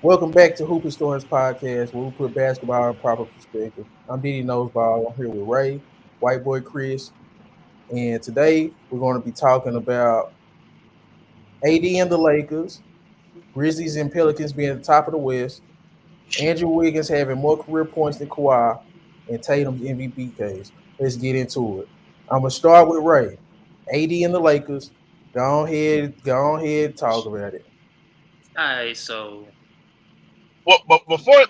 Welcome back to Hoopy Stories Podcast, where we put basketball in proper perspective. I'm Diddy Noseball. I'm here with Ray, White Boy Chris, and today we're going to be talking about AD and the Lakers, Grizzlies and Pelicans being at the top of the West, Andrew Wiggins having more career points than Kawhi, and Tatum's MVP case. Let's get into it. I'm gonna start with Ray. AD and the Lakers. Go ahead, talk about it. All right, so Well, but before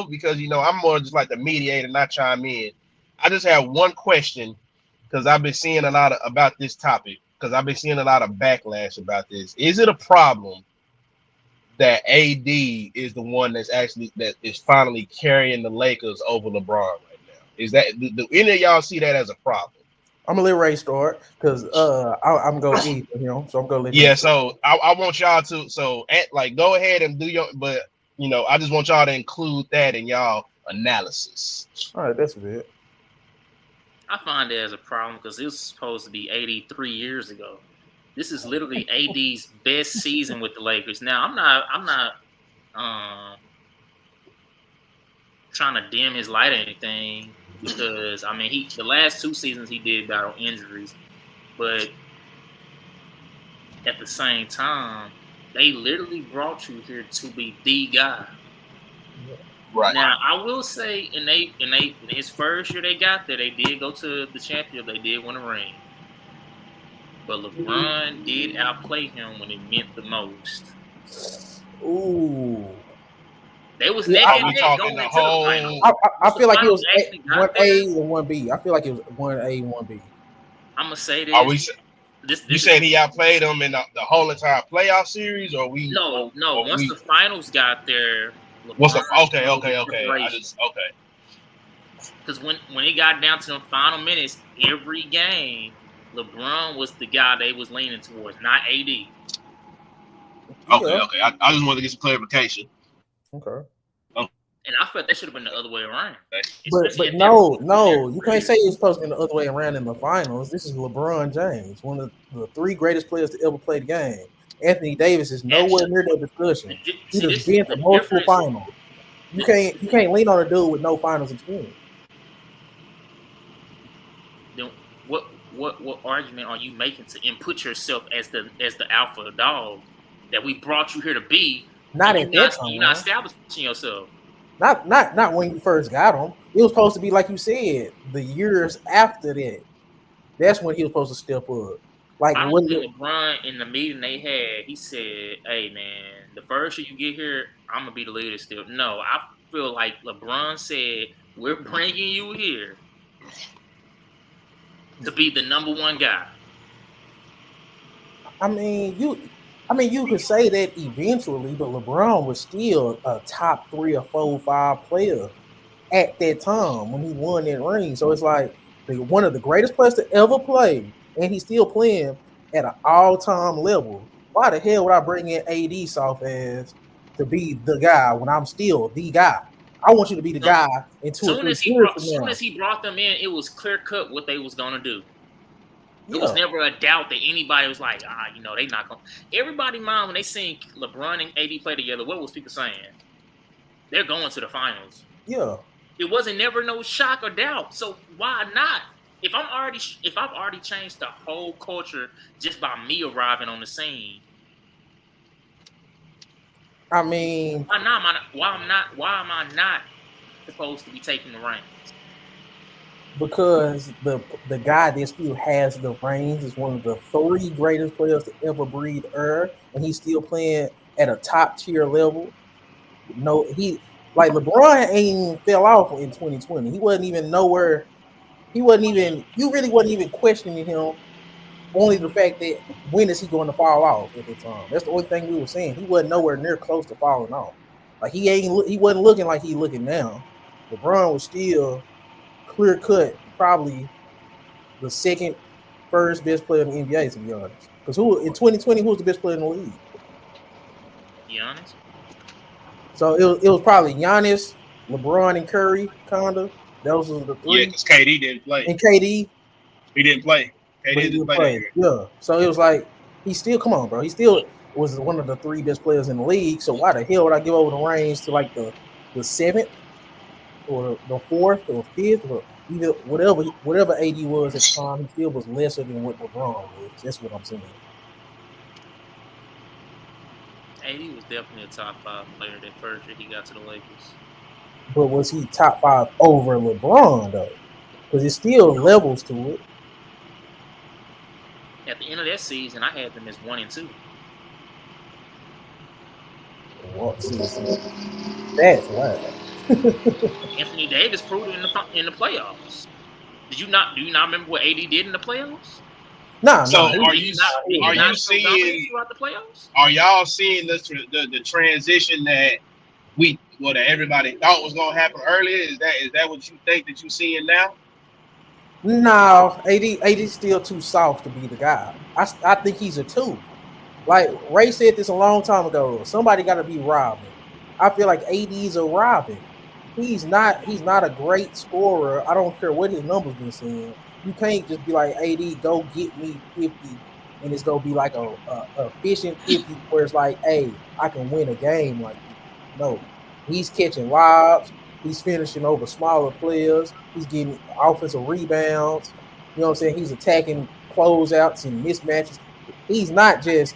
because I'm more just like the mediator, not chime in. I just have one question because I've been seeing a lot about this topic because I've been seeing a lot of backlash about this. Is it a problem that AD is the one that is finally carrying the Lakers over LeBron right now? Is that do any of y'all see that as a problem? I'm gonna let Ray start because I'm gonna eat for him, so I'm gonna let him Yeah, start. so I want y'all to go ahead and do but I just want y'all to include that in y'all analysis. All right, that's good. I find it as a problem because it was supposed to be 83 years ago. This is literally AD's best season with the Lakers. Now, I'm not trying to dim his light or anything because I mean the last two seasons he did battle injuries, but at the same time, they literally brought you here to be the guy. Right. Now I will say, in his first year they got there, they did go to the championship. They did win a ring, but LeBron did outplay him when it meant the most. Ooh, They was yeah, neck Are and we neck talking going the into the whole? finals. I Once the feel like it finals was actually one got there, A and one B. I feel like it was one A and one B. I'm gonna say Are this. we? You This is saying he outplayed them in the whole entire playoff series, or no. Once the finals got there, What's LeBron the showed the okay? separation. Okay. Because when it got down to the final minutes, every game, LeBron was the guy they was leaning towards, not AD. Yeah. I just wanted to get some clarification. Okay. And I felt that should have been the other way around, But especially but at that point no, in their no, you can't career. say it's supposed to be the other way around in the finals. This is LeBron James, one of the three greatest players to ever play the game. Anthony Davis is nowhere Actually, near that discussion. He see, has this is been to the multiple difference. finals. You can't lean on a dude with no finals experience. Then what argument are you making to input yourself as the alpha dog that we brought you here to be, Not and at that you're not time. establishing yourself? Not when you first got him. It was supposed to be like you said, the years after that. That's when he was supposed to step up. Like I don't what? think LeBron in the meeting they had, he said, "Hey man, the first year you get here, I'm gonna be the leader still." No, I feel like LeBron said, "We're bringing you here to be the number one guy." I mean, you could say that eventually, but LeBron was still a top 3 or 4, 5 player at that time when he won that ring. So it's like one of the greatest players to ever play, and he's still playing at an all-time level. Why the hell would I bring in AD soft ass to be the guy when I'm still the guy? I want you to be the So, guy in 2 or 3 years from soon now. as he brought them in, it was clear cut what they was gonna do. It was Yeah, never a doubt that anybody was like, they not gonna. Everybody mind when they seen LeBron and AD play together. What was people saying? They're going to the finals. yeah. It wasn't never no shock or doubt. So why not? If I've already changed the whole culture just by me arriving on the scene, I mean, why am I not supposed to be taking the reins? because the guy that still has the reins is one of the 3 greatest players to ever breathe air, and he's still playing at a top tier level. No, he like LeBron ain't fell off in 2020. He wasn't even nowhere. He wasn't even. You really wasn't even questioning him. Only the fact that when is he going to fall off at that time? That's the only thing we were saying. He wasn't nowhere near close to falling off. Like he ain't. He wasn't looking like he looking now. LeBron was still clear cut, probably the second, first best player in the NBA, to be honest. Because who in 2020, who was the best player in the league? Be honest. So it was probably Giannis, LeBron, and Curry, kinda. Those were the Yeah, three, because KD didn't play. and KD, He didn't play. but he KD didn't did play that play. year. Yeah. So it was like he still come on, bro. He still was one of the 3 best players in the league. So why the hell would I give over the reins to like the 7th or the 4th or 5th or either whatever AD was at the time? He still was lesser than what LeBron was. That's what I'm saying. AD was definitely a top 5 player that first year he got to the Lakers. But was he top 5 over LeBron though? Because it still levels to it. At the end of that season, I had them as 1 and 2. What season? That's wild. Anthony Davis proved it in the playoffs. Do you not remember what AD did in the playoffs? Nah. So Nah, are you seeing throughout the playoffs? Are y'all seeing the transition that that everybody thought was gonna happen earlier? Is that what you think that you seeing now? No, AD's still too soft to be the guy. I think he's a 2. Like Ray said this a long time ago. Somebody got to be Robin. I feel like AD's a Robin. He's not a great scorer. I don't care what his numbers been saying. You can't just be like AD, go get me 50, and it's gonna be like a efficient 50 where it's like, hey, I can win a game like this. No, he's catching lobs. He's finishing over smaller players. He's getting offensive rebounds. You know what I'm saying? He's attacking closeouts and mismatches. He's not just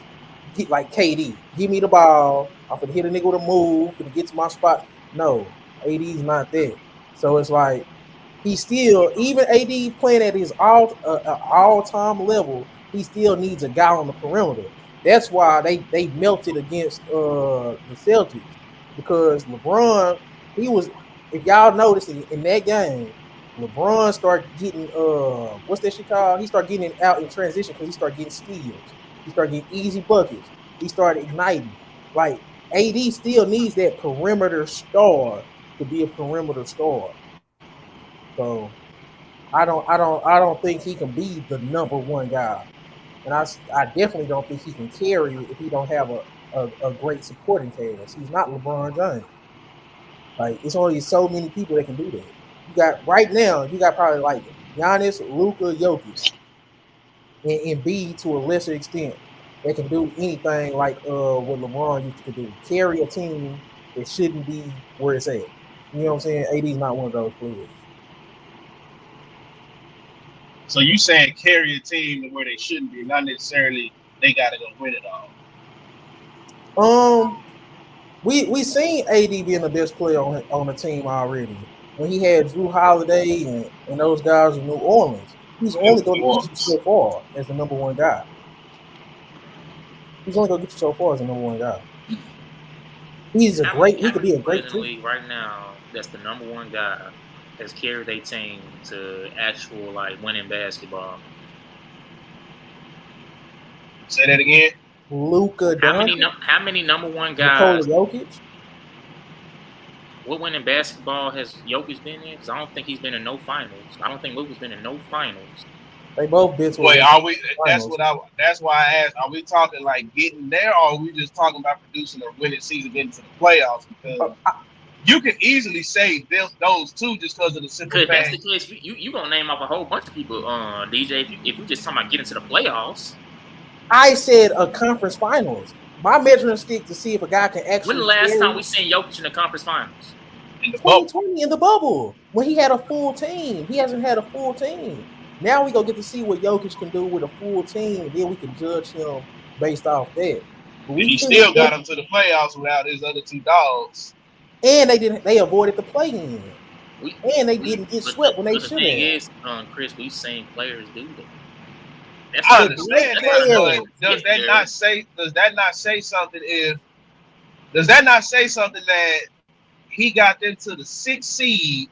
like KD. Give me the ball. I'm gonna hit a nigga with a move. Gonna get to my spot. No, AD's not that. So it's like he still, even AD playing at his all-time level, he still needs a guy on the perimeter. That's why they melted against the Celtics, because LeBron, he was, if y'all noticed in that game, LeBron started getting what's that shit called? He started getting out in transition because he started getting steals. He started getting easy buckets. He started igniting. Like AD still needs that perimeter star to be a perimeter star. So I don't think he can be the number 1 guy, and I definitely don't think he can carry if he don't have a great supporting cast. He's not LeBron James. Like it's only so many people that can do that. You got right now. You got probably like Giannis, Luka, Jokic, and Embiid to a lesser extent. They can do anything like what LeBron used to do. Carry a team that shouldn't be where it's at. You know what I'm saying? AD's not one of those players. So you saying carry a team to where they shouldn't be, not necessarily they gotta go win it all. We seen AD being the best player on the team already. When he had Drew Holiday and those guys in New Orleans, he's only going to get you so far as the number 1 guy. He's only going to get you so far as the number 1 guy. He could be a great league right now. That's the number 1 guy has carried their team to actual like winning basketball. Say that again. Luka. How many number 1 guys? Jokic. What winning basketball has Jokic been in? Because I don't think he's been in no finals. I don't think Luka's been in no finals. They both been to. Wait, are we? That's why I asked. Are we talking like getting there, or are we just talking about producing a winning season, getting to the playoffs? Because you can easily say those 2 just because of the simple fact. If that's the case, you gonna name off a whole bunch of people, DJ. If you just talking about getting to the playoffs. I said a conference finals. My measuring stick to see if a guy can actually. When the last time we seen Jokic in the conference finals? In the 2020 in the bubble when he had a full team. He hasn't had a full team. Now we gonna get to see what Jokic can do with a full team, and then we can judge him based off that. He still got him to the playoffs without his other 2 dogs. And they avoided the play-in. And they didn't get swept when they should have. The thing is, Chris, we've seen players do that. I understand that, but does that not say something that he got them to the 6th seed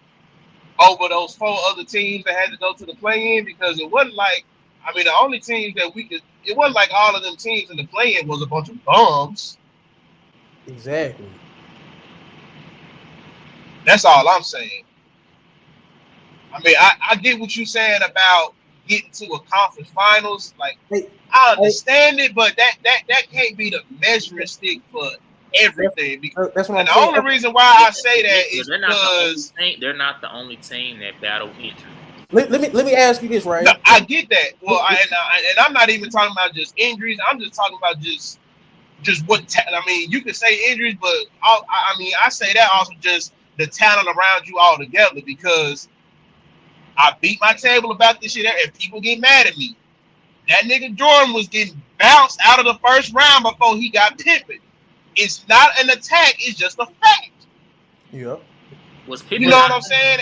over those 4 other teams that had to go to the play-in? Because it wasn't like, the only teams that it wasn't like all of them teams in the play-in was a bunch of bums. Exactly. That's all I'm saying. I get what you're saying about getting to a conference finals. Like, I understand it, but that can't be the measuring stick for everything. Because that's what I'm the saying. only reason why I say that is because they're not the only team that battle injury. Let me ask you this, right? No, I get that. Well, and I'm not even talking about just injuries. I'm just talking about just just what I mean, you could say injuries, but I say that also just the talent around you all together because I beat my table about this shit and people get mad at me. That nigga Jordan was getting bounced out of the first round before he got Pippen. It's not an attack, it's just a fact. Yeah. Was Pippen? You know what I'm saying?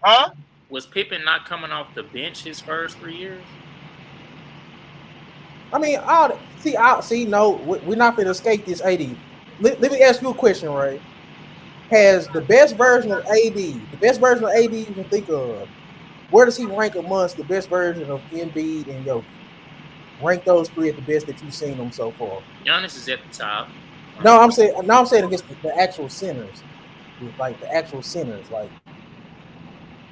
Huh? Was Pippen not coming off the bench his first 3 years? I mean, no, we're not going to escape this AD. Let me ask you a question, Ray. Has the best version of AD you can think of, where does he rank amongst the best version of Embiid and Jokic? Rank those three at the best that you've seen them so far. Giannis is at the top. No, I'm saying against the actual centers. Like the actual centers. Like,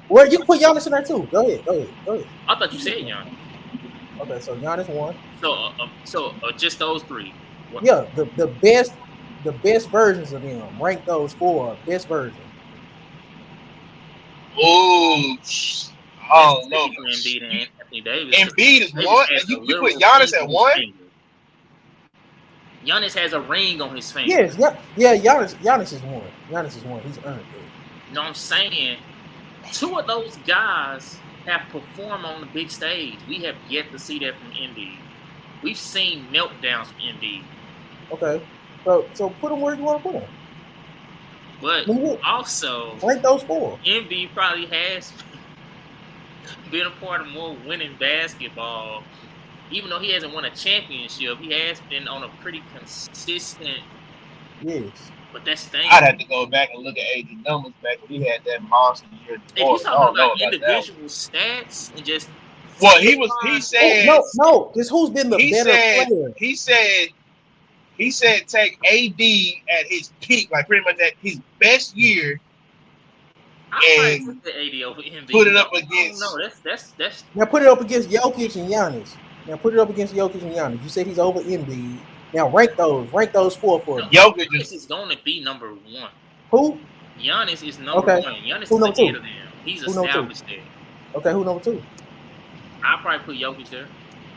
well, you can put Giannis in there too. Go ahead. I thought you said Giannis. Okay, so Giannis one. So just those three. What? Yeah, the best versions of them. Rank those four best versions. Oh no. Embiid and Anthony Davis. Embiid is one. You put Giannis at one. Giannis has a ring on his finger. Yes, yeah. Giannis is one. He's earned it. You know what I'm saying? Two of those guys have performed on the big stage. We have yet to see that from Embiid. We've seen meltdowns from Embiid. Okay, so put him where you want to put him. But also, rank those four. Embiid probably has been a part of more winning basketball. Even though he hasn't won a championship, he has been on a pretty consistent. Yes. But that's the thing. I'd have to go back and look at AD numbers back when he had that monster year. If you're talking about individual stats and just. Well, he said. No. Just who's been the better player? He said take AD at his peak, like pretty much at his best year. And put AD over Embiid. Put it up against. No, that's. Now put it up against Jokic and Giannis. You said he's over Embiid. Now rank those four for him. Jokic is going to be number one. Who? Giannis is number one. Giannis is ahead of them. He's established there. Okay, who number two? I'll probably put Jokic there.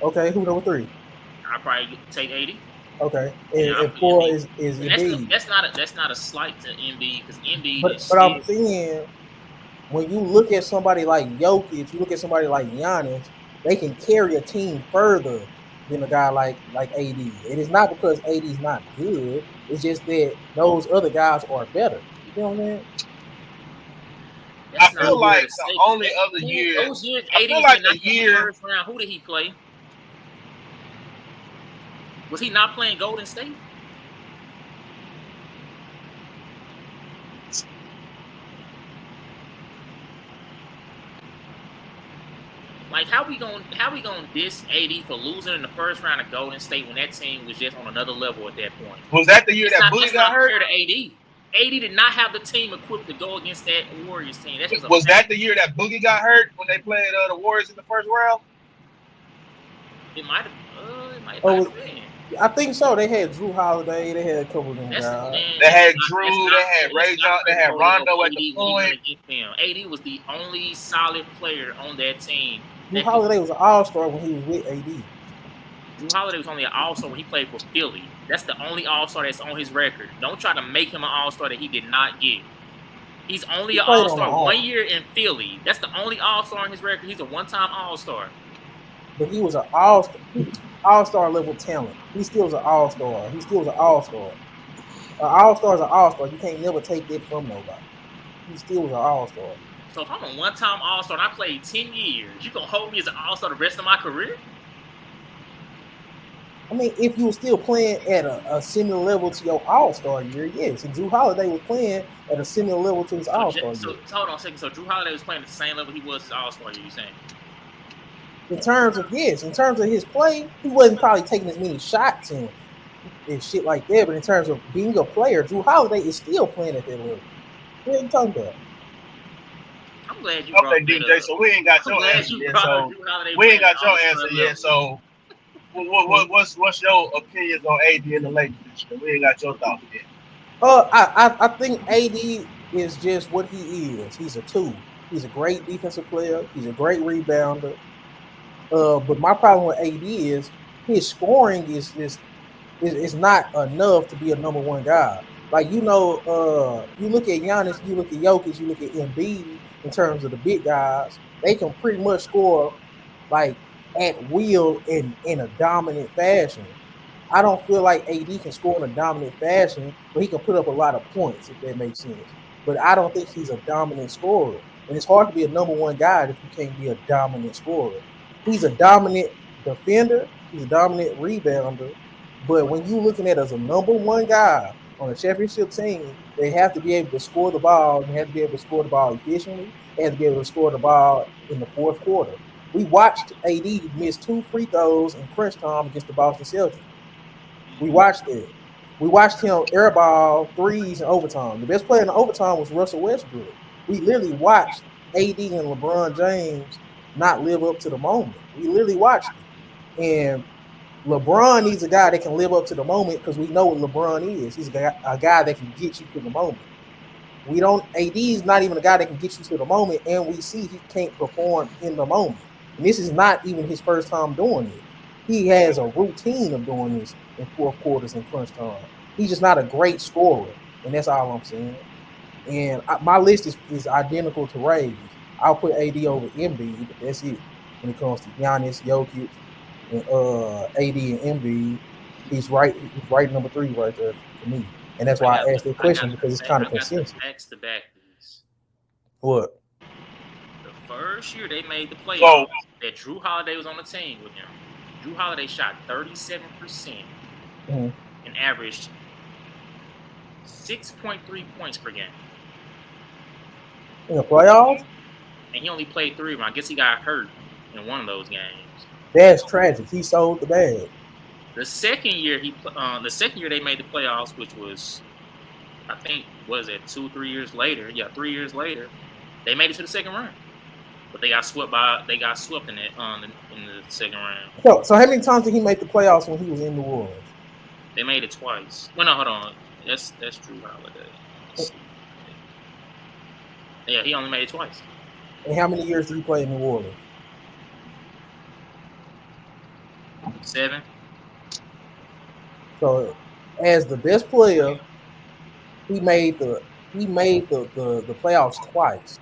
Okay, who number three? I'll probably take 80. Okay, and four is Embiid. That's not a slight to Embiid because Embiid is. But I'm saying, when you look at somebody like Jokic, you look at somebody like Giannis, they can carry a team further than a guy like AD. It is not because AD is not good. It's just that those other guys are better. You know what I mean? I feel like the only other year. Those years, AD was like the first round. Who did he play? Was he not playing Golden State? Like how we gonna diss AD for losing in the first round of Golden State when that team was just on another level at that point? Was that the year that Boogie got hurt? To AD. AD did not have the team equipped to go against that Warriors team. Was that the year that Boogie got hurt when they played the Warriors in the first round? It might have been. I think so. They had Drew Holiday. They had a couple of them guys. They had Drew. They had Ray John. They had Rondo at the point. AD was the only solid player on that team. Drew Holiday was an all-star when he was with AD. Drew Holiday was only an all-star when he played for Philly. That's the only all-star that's on his record. Don't try to make him an all-star that he did not get. He's only an all-star 1 year in Philly. That's the only all-star on his record. He's a one-time all-star. But he was an all-star level talent. He still was an all-star. He still was an all-star. An all-star is an all-star. You can't never take that from nobody. He still was an all-star. So if I'm a one-time all-star and I played 10 years, you gonna hold me as an all-star the rest of my career? I mean, if you were still playing at a similar level to your all-star year, yes. And Drew Holiday was playing at a similar level to his all-star year. So hold on a second. So Drew Holiday was playing at the same level he was his all-star year, you saying? In terms of his play, he wasn't probably taking as many shots and shit like that. But in terms of being a player, Drew Holiday is still playing at that level. What are you talking about? I'm glad you okay, DJ. So we ain't got your answer yet. So we ain't got your answer yet. So what's your opinions on AD in the Lakers? We ain't got your thoughts yet. I think AD is just what he is. He's a two. He's a great defensive player. He's a great rebounder. But my problem with AD is his scoring is just It's not enough to be a number one guy. Like you look at Giannis, you look at Jokic, you look at Embiid in terms of the big guys. They can pretty much score like at will in a dominant fashion. I don't feel like AD can score in a dominant fashion, but he can put up a lot of points if that makes sense. But I don't think he's a dominant scorer, and it's hard to be a number one guy if you can't be a dominant scorer. He's a dominant defender. He's a dominant rebounder. But when you're looking at as a number one guy on a championship team, they have to be able to score the ball. They have to be able to score the ball efficiently. They have to be able to score the ball in the fourth quarter. We watched AD miss 2 free throws in crunch time against the Boston Celtics. We watched it. We watched him airball threes in overtime. The best player in the overtime was Russell Westbrook. We literally watched AD and LeBron James not live up to the moment. We literally watched it. And LeBron needs a guy that can live up to the moment because we know what LeBron is. He's a guy that can get you to the moment. We don't. AD is not even a guy that can get you to the moment, and we see he can't perform in the moment. And this is not even his first time doing it. He has a routine of doing this in fourth quarters and crunch time. He's just not a great scorer, and that's all I'm saying. And my list is identical to Ray's. I'll put AD over Embiid, but that's it. When it comes to Giannis, Jokic, and AD and Embiid, he's right. He's right number 3 right there for me. And that's why I asked that question because it's kind of consensus. Facts to back this. What? The first year they made the playoffs, that Drew Holiday was on the team with him. Drew Holiday shot 37% and averaged 6.3 points per game. In the playoffs? And he only played 3 of them. I guess he got hurt in one of those games. That's tragic. He sold the bag. The second year they made the playoffs, which was, I think, was it 2-3 years later? Yeah, 3 years later, they made it to the second round, but they got swept in it in the second round. So how many times did he make the playoffs when he was in New Orleans? They made it twice. Well, no, hold on. That's Drew Holiday. Yeah, he only made it twice. And how many years did he play in New Orleans? 7. So, as the best player, he made the playoffs twice.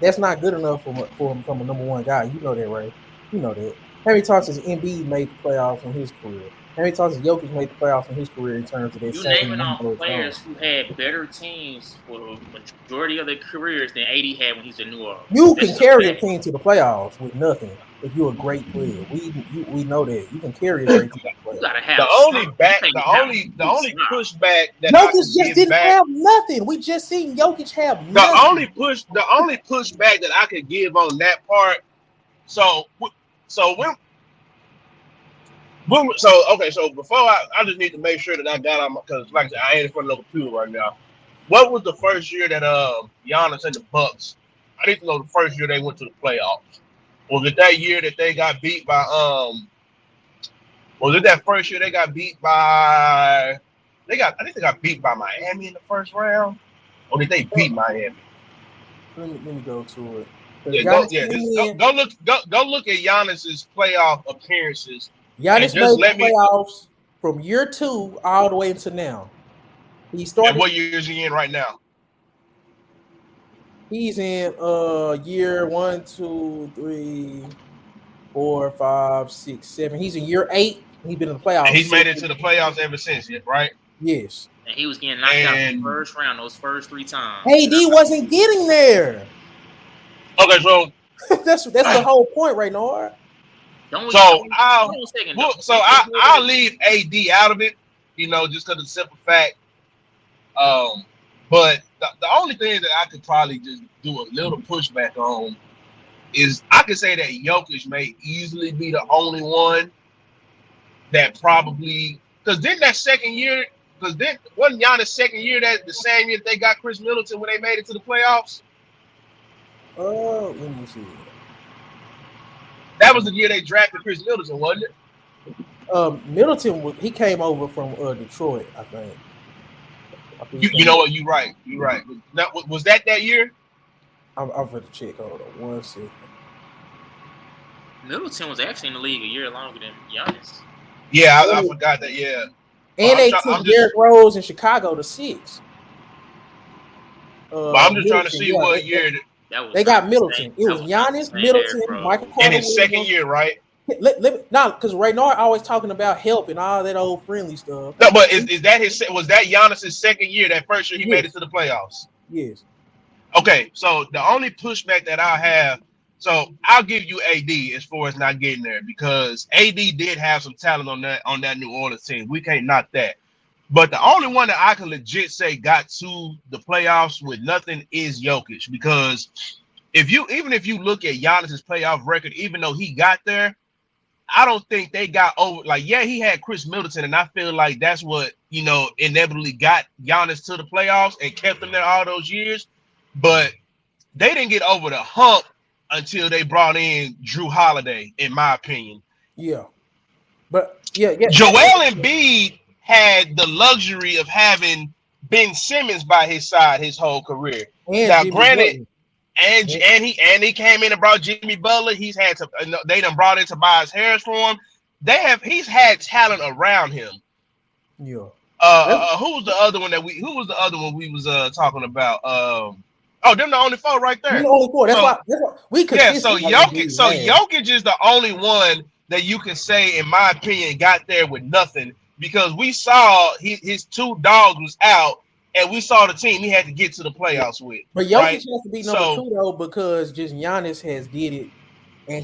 That's not good enough for him to become a number one guy. You know that, right? You know that. How many times has Embiid made the playoffs in his career? How many times has Jokic made the playoffs in his career in terms of that same naming number off players who had better teams for the majority of their careers than AD had when he's in New Orleans. You can carry a team to the playoffs with nothing if you're a great player. We know that you can carry a great team to the playoffs. You gotta have the only pushback that Jokic just didn't have nothing. We just seen Jokic have nothing. The only pushback that I could give on that part. So before I just need to make sure that I got on because like I said, I ain't in front of no computer right now. What was the first year that Giannis and the Bucks? I need to know the first year they went to the playoffs. Was it that year that they got beat by Was it that first year they got beat by? I think they got beat by Miami in the first round, or did they beat Miami? Let me go to it. Go look at Giannis's playoff appearances. Giannis made the playoffs from year 2 all the way into now. He started. And what year is he in right now? He's in year 1, 2, 3, 4, 5, 6, 7. He's in year 8. He's been in the playoffs. And he's made it to the playoffs ever since, right? Yes. And he was getting knocked out in the first round those first 3 times. AD wasn't getting there. Okay, so that's the whole point, right, Nord? I'll leave AD out of it, just because of the simple fact. But the only thing that I could probably just do a little pushback on is I could say that Jokic may easily be the only one that probably because then that second year, because then wasn't Giannis' second year that the same year that they got Chris Middleton when they made it to the playoffs? Let me see. That was the year they drafted Chris Middleton, wasn't it? Middleton he came over from Detroit, I think. You know what? You're right. Was that year? I'm going to check. Hold on 1 second. Middleton was actually in the league a year longer than Giannis. Yeah, I forgot that. Yeah, And they took Derrick Rose in Chicago to 6. I'm just trying to Middleton, see what year. They got Middleton. It was Giannis, Middleton, Michael in Carter his second year, right? No, because Raynard always talking about help and all that old friendly stuff. No, but is that was that Giannis' second year? That first year he made it to the playoffs. Yes. Okay, so the only pushback that I have, so I'll give you AD as far as not getting there because AD did have some talent on that New Orleans team. We can't knock that. But the only one that I can legit say got to the playoffs with nothing is Jokic, because even if you look at Giannis's playoff record, even though he got there, I don't think they got over. Like, yeah, he had Chris Middleton, and I feel like that's what inevitably got Giannis to the playoffs and kept him there all those years. But they didn't get over the hump until they brought in Drew Holiday, in my opinion. Yeah, but yeah. Joel Embiid had the luxury of having Ben Simmons by his side his whole career. And now, Jimmy granted, Butler. and he came in and brought Jimmy Butler. They done brought in Tobias Harris for him. He's had talent around him. Yeah. Who was the other one we was talking about? Them the only four right there. The only four. That's why we could. Yeah, so Jokic is the only one that you can say, in my opinion, got there with nothing, because we saw his two dogs was out, and we saw the team he had to get to the playoffs with. But Jokic has to be number 2 though, because just Giannis has did it, and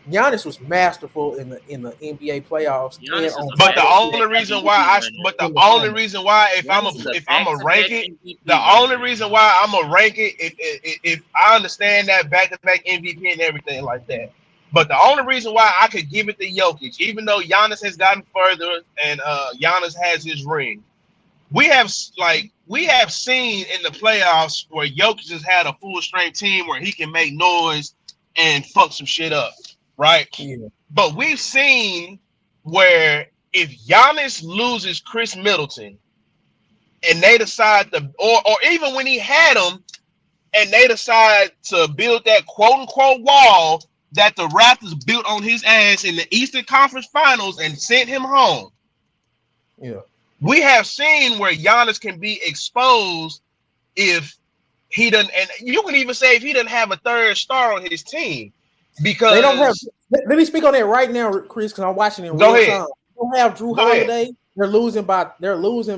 Giannis was masterful in the NBA playoffs. But the only reason why if I'm a rank it, if I understand that back-to-back MVP and everything like that. But the only reason why I could give it to Jokic, even though Giannis has gotten further and Giannis has his ring, we have seen in the playoffs where Jokic has had a full strength team where he can make noise and fuck some shit up. Right. Yeah. But we've seen where if Giannis loses Chris Middleton and they decide or even when he had him and they decide to build that quote unquote wall that the Raptors built on his ass in the Eastern Conference Finals and sent him home. Yeah. We have seen where Giannis can be exposed if he doesn't, and you can even say if he doesn't have a third star on his team. Because they don't have. Let me speak on that right now, Chris, because I'm watching it in real time. They don't have Drew Holiday. They're losing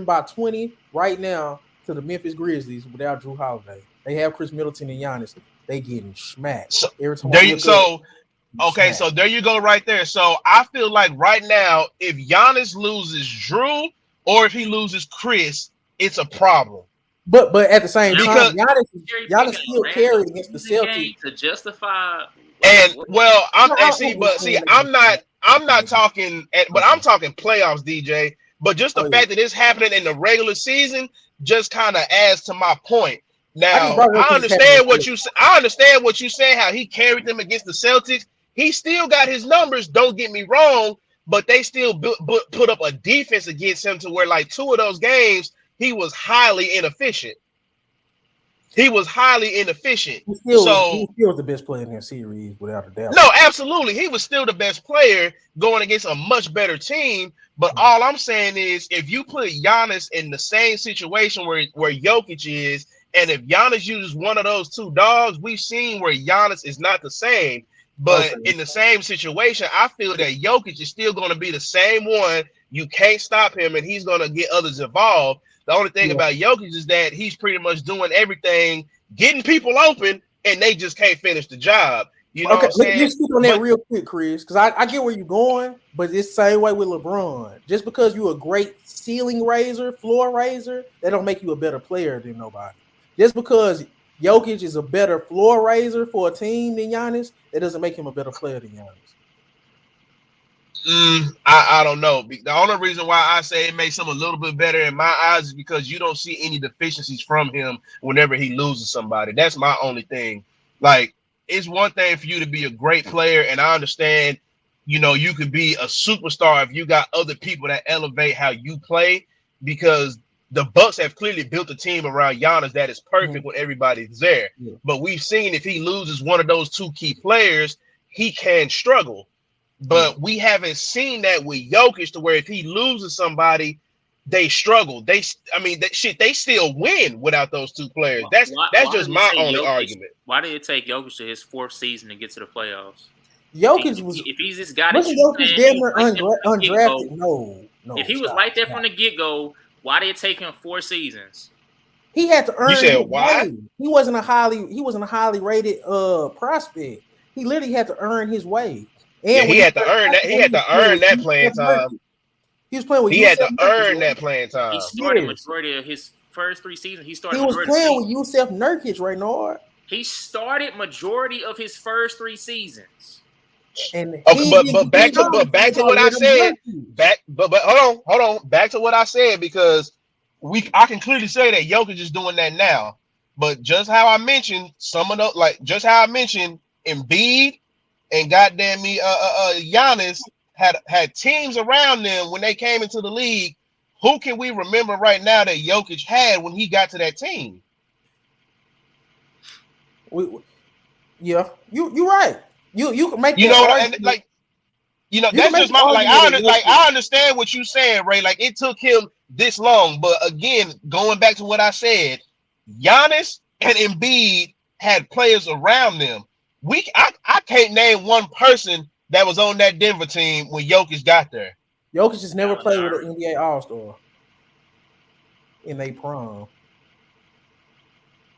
by 20 right now to the Memphis Grizzlies without Drew Holiday. They have Chris Middleton and Giannis. They getting smacked. So there you go right there. So I feel like right now, if Giannis loses Drew or if he loses Chris, it's a problem. But at the same time, Giannis still carried against the Celtics to justify. And well, I'm not talking, but I'm talking playoffs, DJ. But just the fact that it's happening in the regular season just kind of adds to my point. Now, I understand what you say, how he carried them against the Celtics. He still got his numbers, don't get me wrong, but they still put up a defense against him to where like 2 of those games he was highly inefficient. He was highly inefficient. He still was the best player in that series, without a doubt. No, absolutely. He was still the best player going against a much better team. But all I'm saying is, if you put Giannis in the same situation where Jokic is, and if Giannis uses one of those 2 dogs, we've seen where Giannis is not the same. But in the same situation, I feel that Jokic is still going to be the same one. You can't stop him, and he's going to get others involved. The only thing about Jokic is that he's pretty much doing everything, getting people open, and they just can't finish the job. You know what I'm saying? Let me speak on that real quick, Chris, because I get where you're going, but it's the same way with LeBron. Just because you're a great ceiling raiser, floor raiser, that don't make you a better player than nobody. Just because Jokic is a better floor raiser for a team than Giannis, that doesn't make him a better player than Giannis. I don't know. The only reason why I say it makes him a little bit better in my eyes is because you don't see any deficiencies from him whenever he loses somebody. That's my only thing. Like, it's one thing for you to be a great player, and I understand, you could be a superstar if you got other people that elevate how you play, because the Bucks have clearly built a team around Giannis that is perfect when everybody's there. Yeah. But we've seen if he loses one of those 2 key players, he can struggle. But we haven't seen that with Jokic to where if he loses somebody, they struggle. They still win without those two players. That's just my only argument. Why did it take Jokic to his 4th season to get to the playoffs? Jokic was. If he's this guy that wasn't Jokic damn near undrafted? No. If he was right there from the get-go, why did it take him 4 seasons? He had to earn. You said why? Way. He wasn't a highly rated prospect. He literally had to earn his way. And he had to earn that. He had to earn that playing time. He was playing with. He had to earn that playing time. He started majority of his first 3 seasons. He was playing with Yusef Nurkic, Reynard. He started majority of his first 3 seasons. And but back to what I said. But hold on. Back to what I said because I can clearly say that Jokic is doing that now. But just how I mentioned Embiid and goddamn me, Giannis had teams around them when they came into the league. Who can we remember right now that Jokic had when he got to that team? You're right. You can make that's just my I understand what you're saying, Ray. Like it took him this long, but again, going back to what I said, Giannis and Embiid had players around them. I can't name one person that was on that Denver team when Jokic got there. Jokic just never played with an NBA All-Star in a prom.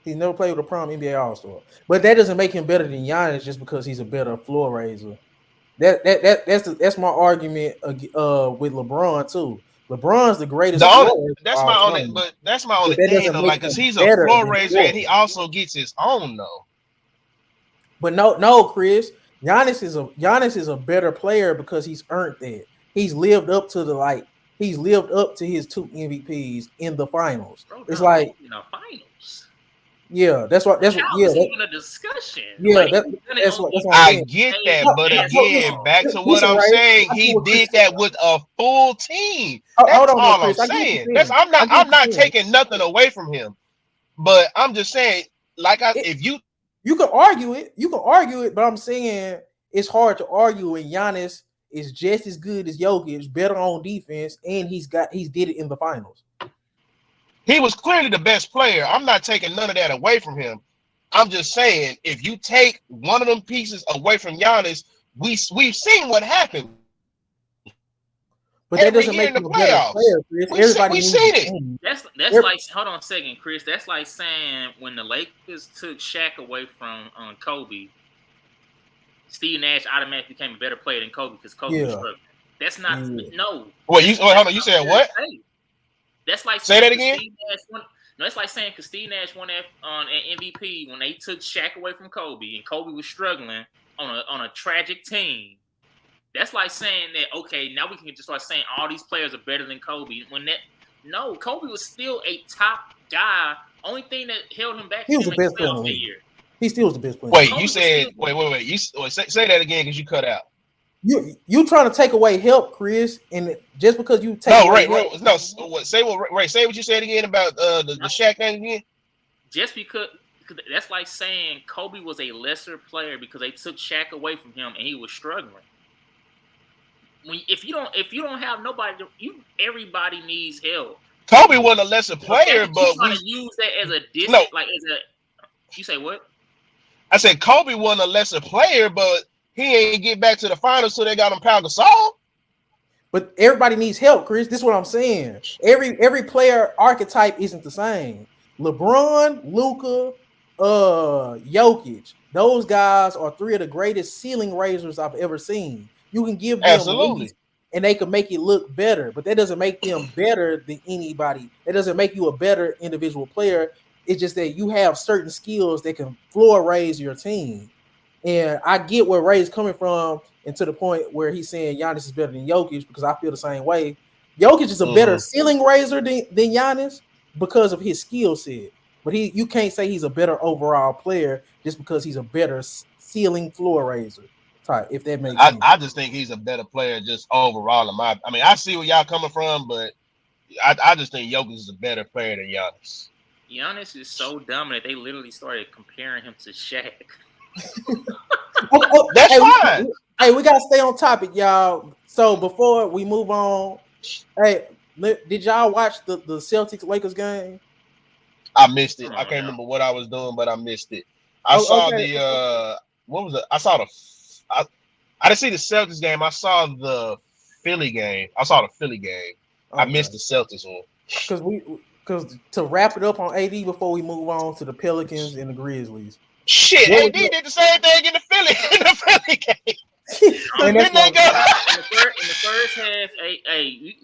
He's never played with a prom NBA All-Star. But that doesn't make him better than Giannis just because he's a better floor raiser. That's my argument with LeBron too. LeBron's the greatest. That's my only thing though, like because he's a floor raiser and he also gets his own though. But no, Chris. Giannis is a better player because he's earned that. He's lived up to his 2 MVPs in the finals. Bro, it's like in the finals. Yeah, that's what. That's even a discussion. Yeah, that's what I get that, but again, back to what I'm saying, he did that with a full team. That's all I'm saying. I'm not taking nothing away from him, but I'm just saying, you can argue it, but I'm saying it's hard to argue when Giannis is just as good as Jokic, better on defense, and he's did it in the finals. He was clearly the best player. I'm not taking none of that away from him. I'm just saying, if you take one of them pieces away from Giannis, we've seen what happened. But that doesn't make him a better player, Chris. We've seen it. That's like, hold on a second, Chris. That's like saying when the Lakers took Shaq away from Kobe, Steve Nash automatically became a better player than Kobe because Kobe was struggling. That's not no. Wait, hold on. You said what? That's like say that again. It's like saying because Steve Nash won an MVP when they took Shaq away from Kobe and Kobe was struggling on a tragic team. That's like saying that okay, now we can just start saying all these players are better than Kobe. Kobe was still a top guy. Only thing that held him back. He was the best player in the league. He still was the best player. Wait, you said wait. You say that again because you cut out. You trying to take away help, Chris, and just because you take say what you said again about the Shaq thing again. Just because that's like saying Kobe was a lesser player because they took Shaq away from him and he was struggling. If you don't have nobody, everybody needs help. Kobe wasn't a lesser player, but we use that as a You say what? I said Kobe wasn't a lesser player, but he ain't get back to the finals so they got him Pau Gasol. But everybody needs help, Chris. This is what I'm saying. Every player archetype isn't the same. LeBron, Luka, Jokic, those guys are 3 of the greatest ceiling raisers I've ever seen. You can give them absolutely, and they can make it look better, but that doesn't make them better than anybody. That doesn't make you a better individual player. It's just that you have certain skills that can floor raise your team. And I get where Ray's coming from, and to the point where he's saying Giannis is better than Jokic because I feel the same way. Jokic is a better ceiling raiser than Giannis because of his skill set. But you can't say he's a better overall player just because he's a better ceiling floor raiser type, if that makes sense. I just think he's a better player just overall. I see where y'all coming from, but I just think Jokic is a better player than Giannis. Giannis is so dominant, they literally started comparing him to Shaq. That's fine. Hey, we gotta stay on topic, y'all. So before we move on, hey, did y'all watch the Celtics Lakers game? I missed it. Come I on can't now. remember what I was doing, but I missed it. I Oh, saw okay. the what was it? I didn't see the Celtics game. I saw the Philly game. I saw the Philly game. I Okay. missed the Celtics one. Because to wrap it up on AD before we move on to the Pelicans and the Grizzlies. Shit, What was AD did the same thing in the Philly game. your Cause and that's then they what go. In the first half,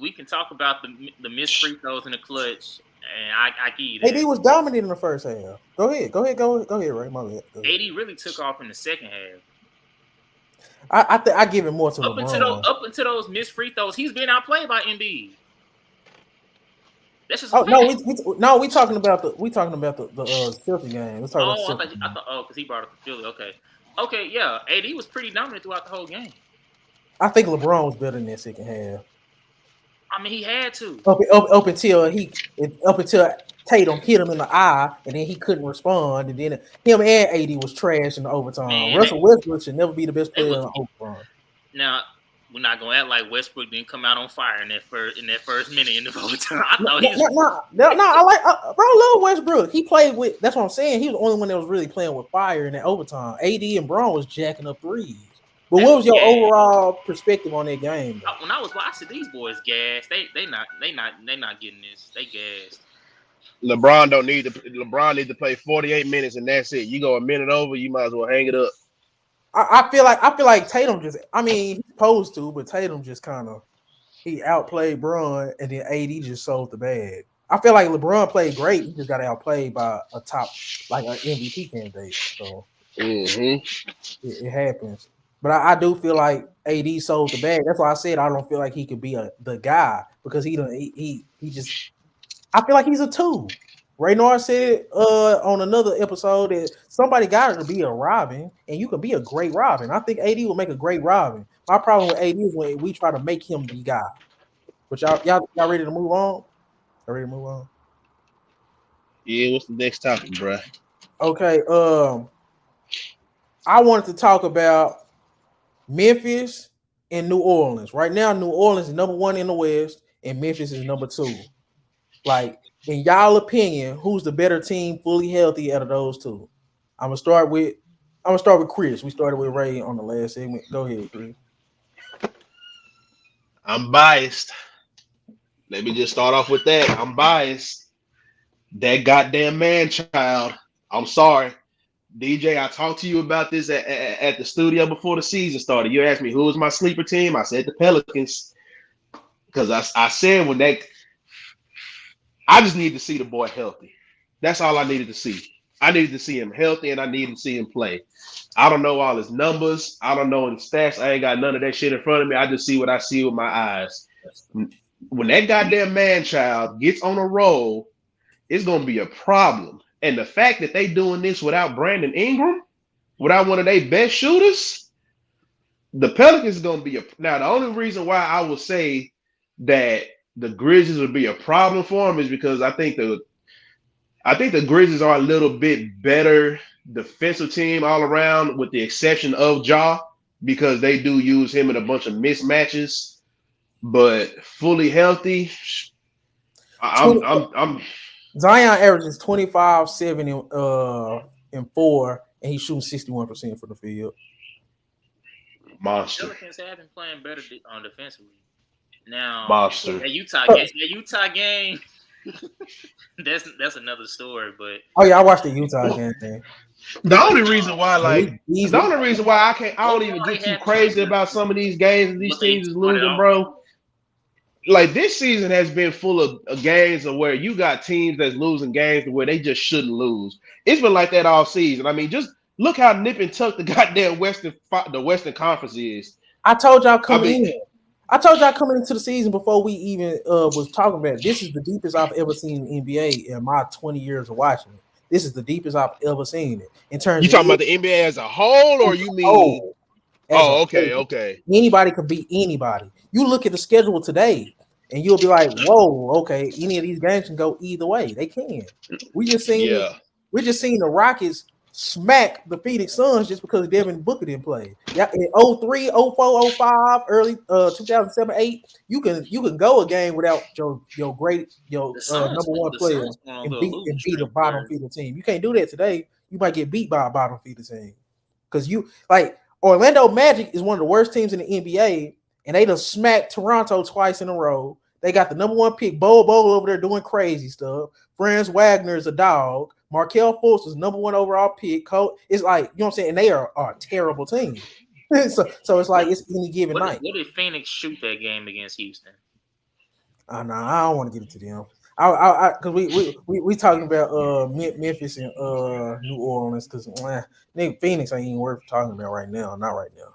we can talk about the missed free throws in the clutch, and I give you AD that. was dominant in the first half. Go ahead, Ray. My bad. Go ahead. AD really took off in the second half. I think I give it more to LeBron. Up until those missed free throws, he's been outplayed by Embiid. That's just a Oh fact. no, we talking about the Celtics game. Let's talk about Oh, the Celtics game. because he brought up the Philly. Okay, yeah. AD was pretty dominant throughout the whole game. I think LeBron was better in that second half. I mean, he had to. Up until Tatum hit him in the eye, and then he couldn't respond, and then him and AD was trash in the overtime. Man, Russell Westbrook should never be the best they player was in the overtime. now. We're not gonna act like Westbrook didn't come out on fire in that first minute in the overtime. I No, thought he was. I like bro. I love Westbrook. He played with. That's what I'm saying. He was the only one that was really playing with fire in that overtime. AD and Braun was jacking up threes. But They what was was your gas. overall perspective on that game? Though? When I was watching these boys gas, they not getting this. They gassed. LeBron need to play 48 minutes and that's it. You go a minute over, you might as well hang it up. I feel like Tatum just. I mean, he's supposed to, but Tatum just kind of he outplayed Braun, and then AD just sold the bag. I feel like LeBron played great. He just got outplayed by a top like an MVP candidate. So it happens. But I do feel like AD sold the bag. That's why I said I don't feel like he could be the guy because he just. I feel like he's a two. Ray Norris said on another episode that somebody got to be a Robin, and you can be a great Robin. I think AD will make a great Robin. My problem with AD is when we try to make him the guy. But y'all ready to move on? Y'all ready to move on? Yeah, what's the next topic, bro? Okay. I wanted to talk about Memphis and New Orleans. Right now, New Orleans is number 1 in the West, and Memphis is number 2. Like, in y'all opinion, who's the better team fully healthy out of those two? I'm gonna start with Chris. We started with Ray on the last segment. Go ahead, Chris. I'm biased. Let me just start off with that. I'm biased. That goddamn man child. I'm sorry. DJ, I talked to you about this at the studio before the season started. You asked me who was my sleeper team. I said the Pelicans. Because I said when I just need to see the boy healthy. That's all I needed to see. I needed to see him healthy and I needed to see him play. I don't know all his numbers. I don't know his stats. I ain't got none of that shit in front of me. I just see what I see with my eyes. When that goddamn man child gets on a roll, it's going to be a problem. And the fact that they doing this without Brandon Ingram, without one of their best shooters, the Pelicans is going to be now, the only reason why I would say that the Grizzlies would be a problem for them is because I think the Grizzlies are a little bit better defensive team all around, with the exception of Ja, because they do use him in a bunch of mismatches. But fully healthy, I'm Zion averages 25, 7, and 4, and he's shooting 61% from the field. monster. Pelicans have been playing better on defensively. Now, Monster. that Utah game, that's another story. But Oh yeah, I watched the Utah game. The only reason why I don't overall, even they get too had crazy about some of these games and these but they teams is started losing, off. bro. Like, this season has been full of games of where you got teams that's losing games where they just shouldn't lose. It's been like that all season. I mean, just look how nip and tuck the goddamn Western Conference is. I told y'all coming into the season before we even was talking about it. This is the deepest I've ever seen in NBA in my 20 years of watching it. This is the deepest I've ever seen it. In terms You of talking about the NBA as a whole, or you mean? Okay. Anybody can beat anybody. You look at the schedule today, and you'll be like, "Whoa, okay." Any of these games can go either way. They can. We just seen the Rockets smacked the Phoenix Suns just because Devin Booker didn't play. Yeah, in 03, 04, 05, early 2007, 8, you can go a game without your great The number Suns, one the player Suns went on a and little beat losing a streak bottom where feeder team. You can't do that today. You might get beat by a bottom feeder team because you like Orlando Magic is one of the worst teams in the NBA, and they just smacked Toronto twice in a row. They got the number one pick, Bol over there doing crazy stuff. Franz Wagner is a dog. Markel Fultz is number one overall pick. It's like, you know what I'm saying? And they are a terrible team. so it's like it's any given night. What did Phoenix shoot that game against Houston? I don't want to get into them. Because we talking about Memphis and New Orleans because Phoenix ain't even worth talking about right now. Not right now.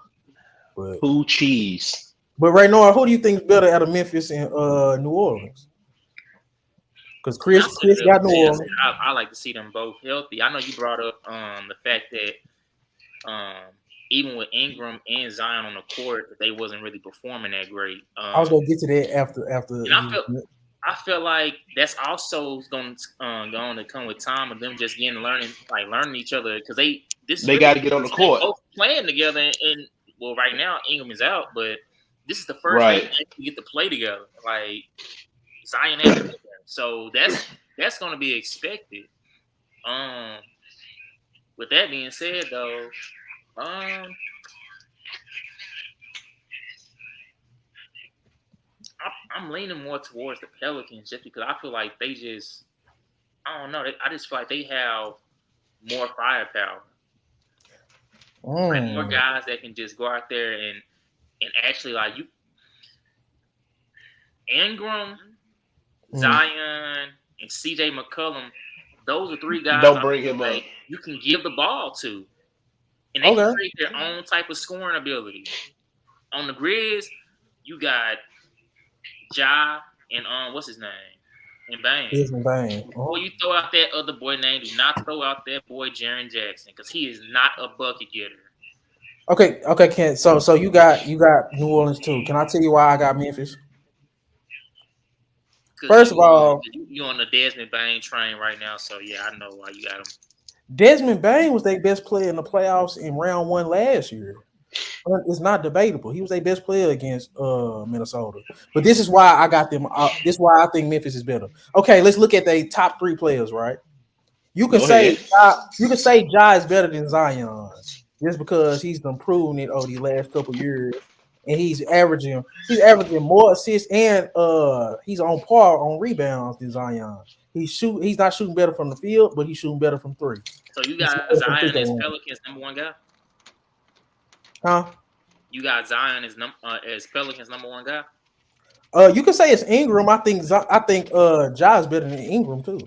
But Who cheese? But right now, who do you think is better out of Memphis and New Orleans? Because Chris got New Orleans. I like to see them both healthy. I know you brought up the fact that even with Ingram and Zion on the court, that they wasn't really performing that great. I was gonna get to that after. And I feel like that's also going to come with time of them just learning each other because they got to get on the court. Both playing together and well, right now Ingram is out, but this is the first time they actually get to play together. Like Zion has been there. So that's going to be expected. With that being said, though, I'm leaning more towards the Pelicans just because I feel like I don't know. I just feel like they have more firepower. Like more guys that can just go out there and actually like you. Ingram, Zion, and CJ McCollum, those are three guys don't bring him up. You can give the ball to. And they can create their own type of scoring ability. On the Grizz, you got Ja and what's his name? And Bane. Before you throw out that other boy name, do not throw out that boy Jaren Jackson because he is not a bucket getter. Okay, Ken. So you got New Orleans too. Can I tell you why I got Memphis? First of all, you on the Desmond Bane train right now, so yeah, I know why you got him. Desmond Bane was their best player in the playoffs in round 1 last year. It's not debatable. He was their best player against Minnesota. But this is why I got them. This is why I think Memphis is better. Okay, let's look at their top 3 players. Right? You can say Ja is better than Zion just because he's been proving it over the last couple years, and he's averaging more assists and he's on par on rebounds than Zion. He's not shooting better from the field, but he's shooting better from 3. So you got Zion as Pelicans number 1 guy? Huh? You got Zion as Pelicans number 1 guy? You can say it's Ingram. I think Ja is better than Ingram too.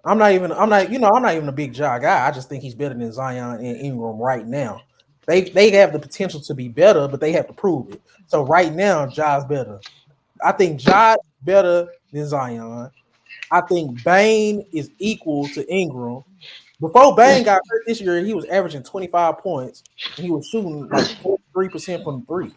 I'm not even a big Ja guy. I just think he's better than Zion and Ingram right now. They have the potential to be better, but they have to prove it. So right now, Ja's better. I think Ja is better than Zion. I think Bane is equal to Ingram. Before Bane got hurt this year, he was averaging 25 points and he was shooting like 43% from 3.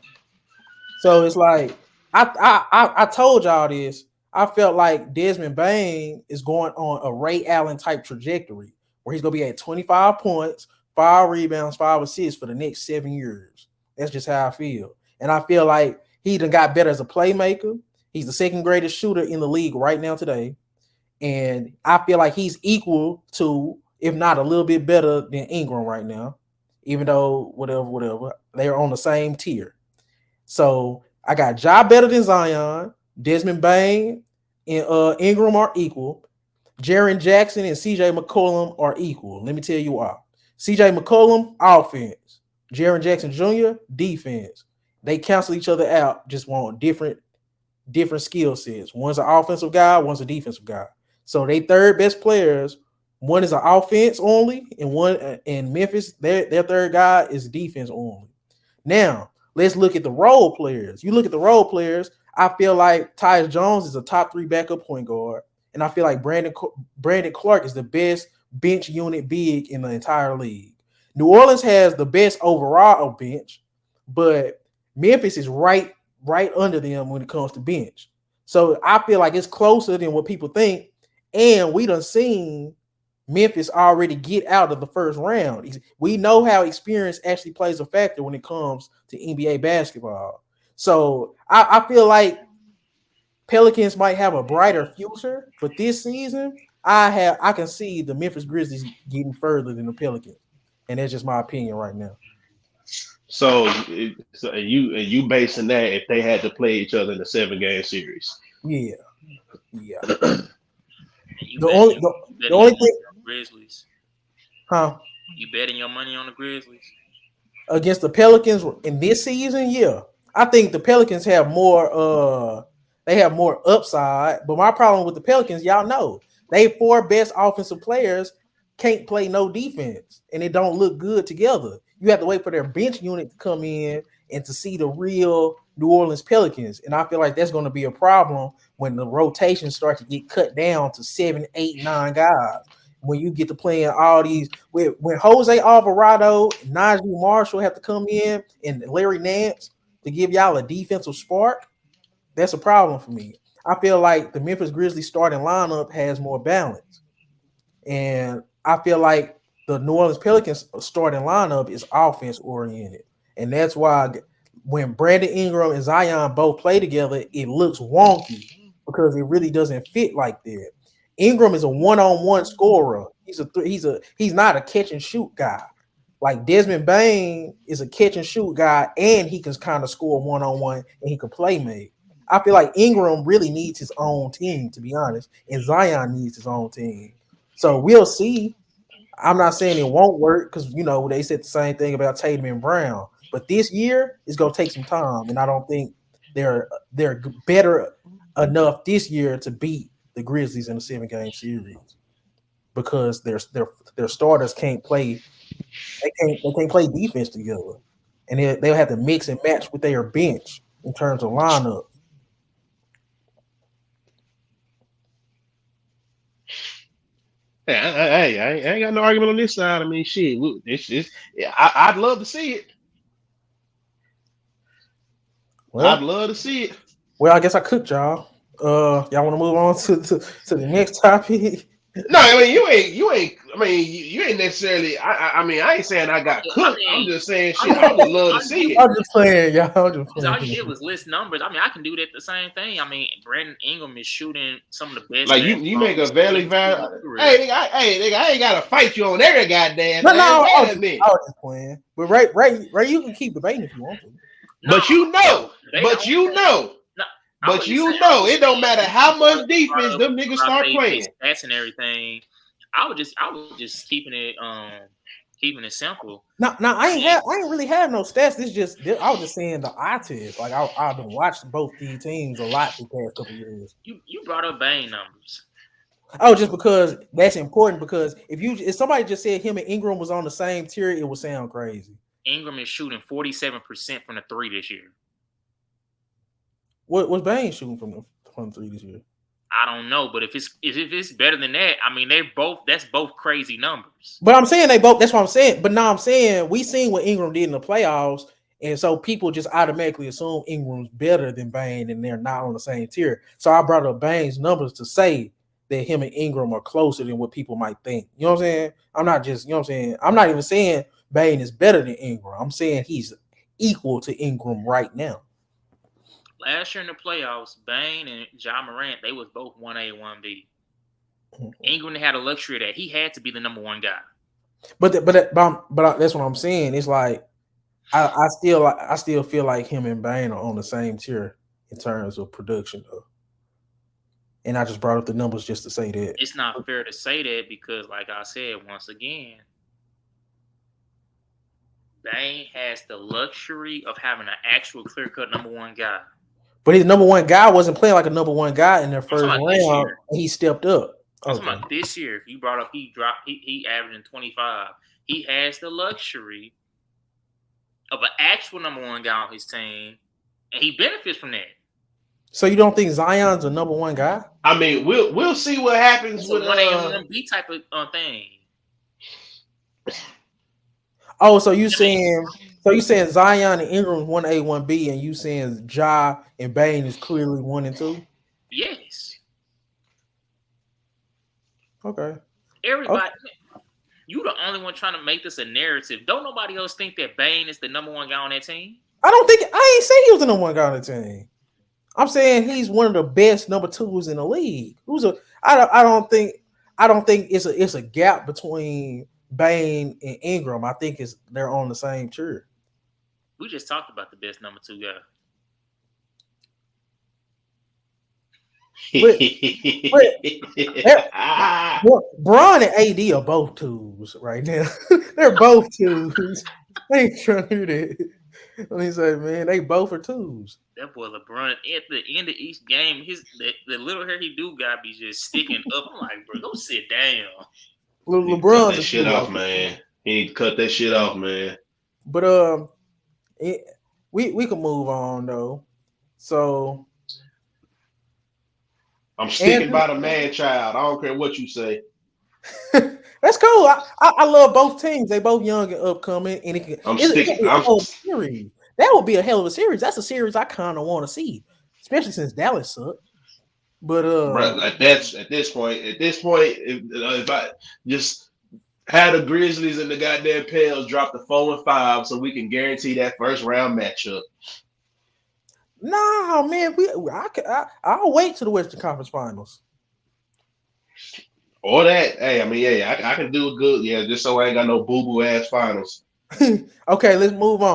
So it's like I told y'all this. I felt like Desmond Bane is going on a Ray Allen type trajectory where he's gonna be at 25 points, 5 rebounds, 5 assists for the next 7 years. That's just how I feel. And I feel like he done got better as a playmaker. He's the second greatest shooter in the league right now today. And I feel like he's equal to, if not a little bit better than Ingram right now, even though whatever, they're on the same tier. So I got Ja better than Zion. Desmond Bane and Ingram are equal. Jaren Jackson and CJ McCollum are equal. Let me tell you why. CJ McCollum, offense. Jaren Jackson Jr., defense. They cancel each other out, just want different skill sets. One's an offensive guy, one's a defensive guy. So they third best players, one is an offense only, and one in Memphis, their third guy is defense only. Now, let's look at the role players. You look at the role players, I feel like Tyus Jones is a top 3 backup point guard, and I feel like Brandon Clark is the best bench unit big in the entire league. New Orleans has the best overall bench, but Memphis is right under them when it comes to bench. So I feel like it's closer than what people think, and we done seen Memphis already get out of the first round. We know how experience actually plays a factor when it comes to NBA basketball. So I feel like Pelicans might have a brighter future, but this season I can see the Memphis Grizzlies getting further than the Pelicans, and that's just my opinion right now. So you basing that if they had to play each other in a 7 game series. Yeah, yeah. And you The betting only your, the, you the betting your only money thing, on the Grizzlies. huh? You betting your money on the Grizzlies. Against the Pelicans in this season, yeah. I think the Pelicans have more upside, but my problem with the Pelicans, y'all know, they four best offensive players can't play no defense and it don't look good together. You have to wait for their bench unit to come in and to see the real New Orleans Pelicans. And I feel like that's going to be a problem when the rotation starts to get cut down to 7, 8, 9 guys. When you get to playing all these, when Jose Alvarado, Najee Marshall have to come in, and Larry Nance to give y'all a defensive spark, that's a problem for me. I feel like the Memphis Grizzlies starting lineup has more balance, and I feel like the New Orleans Pelicans starting lineup is offense oriented, and that's why when Brandon Ingram and Zion both play together, it looks wonky because it really doesn't fit like that. Ingram is a one-on-one scorer. He's not a catch and shoot guy. Like Desmond Bain is a catch and shoot guy, and he can kind of score one-on-one and he can play make. I feel like Ingram really needs his own team, to be honest, and Zion needs his own team. So we'll see. I'm not saying it won't work because they said the same thing about Tatum and Brown, but this year it's gonna take some time, and I don't think they're better enough this year to beat the Grizzlies in a 7 game series because their starters can't play. They can't play defense together, and they'll have to mix and match with their bench in terms of lineup. I ain't got no argument on this side. I mean, shit, yeah, I'd love to see it. I'd Well, love to see it. I guess I cooked y'all. Y'all want to move on to the next topic? No, I mean you ain't. I mean you ain't necessarily. I mean I ain't saying I got I cooked. I'm mean, just saying all shit. you I would did, love to all you see did, it. I'm just playing, y'all. I'm just all you playing. did was list numbers. I mean, I can do that the same thing. I mean, Brandon Ingram is shooting some of the best Like you basketball make a he's very seen in his valid. career. Hey, nigga, I ain't gotta fight you on every goddamn No, thing. I Wait was a just, minute. playing. But Ray, you can keep debating if you want to. No, But you know, they but don't. you know, No, but you know, it don't matter how much you defense them niggas brought up start they playing. stats and everything. I was just keeping it simple. Now I ain't really have no stats. I was just saying the eye test. Like I've been watching both these teams a lot the past couple of years. You brought up Bane numbers. Oh, just because that's important. Because if somebody just said him and Ingram was on the same tier, it would sound crazy. Ingram is shooting 47% from the three this year. What was Bain shooting from three this year? I don't know, but if it's better than that, I mean that's both crazy numbers. But I'm saying they both. That's what I'm saying. But now I'm saying we seen what Ingram did in the playoffs, and so people just automatically assume Ingram's better than Bain, and they're not on the same tier. So I brought up Bain's numbers to say that him and Ingram are closer than what people might think. You know what I'm saying? I'm not just, what I'm saying? I'm not even saying Bain is better than Ingram. I'm saying he's equal to Ingram right now. Last year in the playoffs, Bane and Ja Morant, they was both 1A, 1B. Ingram had a luxury of that. He had to be the number one guy. But that's what I'm saying. It's like I still feel like him and Bane are on the same tier in terms of production, though. And I just brought up the numbers just to say that. It's not fair to say that because, like I said, once again, Bane has the luxury of having an actual clear-cut number one guy. But his number one guy wasn't playing like a number one guy in their first round. And he stepped up. I'm talking about this year. You brought up he averaging 25. He has the luxury of an actual number one guy on his team, and he benefits from that. So you don't think Zion's a number one guy? I mean, we'll see what happens it's with a 1A and 1B type of thing. Oh, so you saying Zion and Ingram 1A, 1B, and you saying Ja and Bane is clearly 1 and 2? Yes. Okay. Everybody, you the only one trying to make this a narrative. Don't nobody else think that Bane is the number one guy on that team? I ain't say he was the number one guy on the team. I'm saying he's one of the best number twos in the league. I don't think it's a gap between Bane and Ingram. I think they're on the same tier. We just talked about the best number two guy. Bron and AD are both twos right now. They're both twos. I ain't trying to hear that. Let me say, man, they both are twos. That boy LeBron at the end of each game, the little hair he do got be just sticking up. I'm like, bro, go sit down. LeBron cut that shit off, man. He need to cut that shit off, man. But we can move on though. So I'm sticking by the man child. I don't care what you say. That's cool. I love both teams. They both young and upcoming. And series. That would be a hell of a series. That's a series I kind of want to see, especially since Dallas sucked. But at this point, if I just had the Grizzlies and the goddamn Pels drop the 4 and 5, so we can guarantee that first round matchup. Nah, man, I'll wait to the Western Conference Finals. Or that, hey, I mean, yeah, I can do it good, yeah, just so I ain't got no boo-boo ass finals. Okay, let's move on.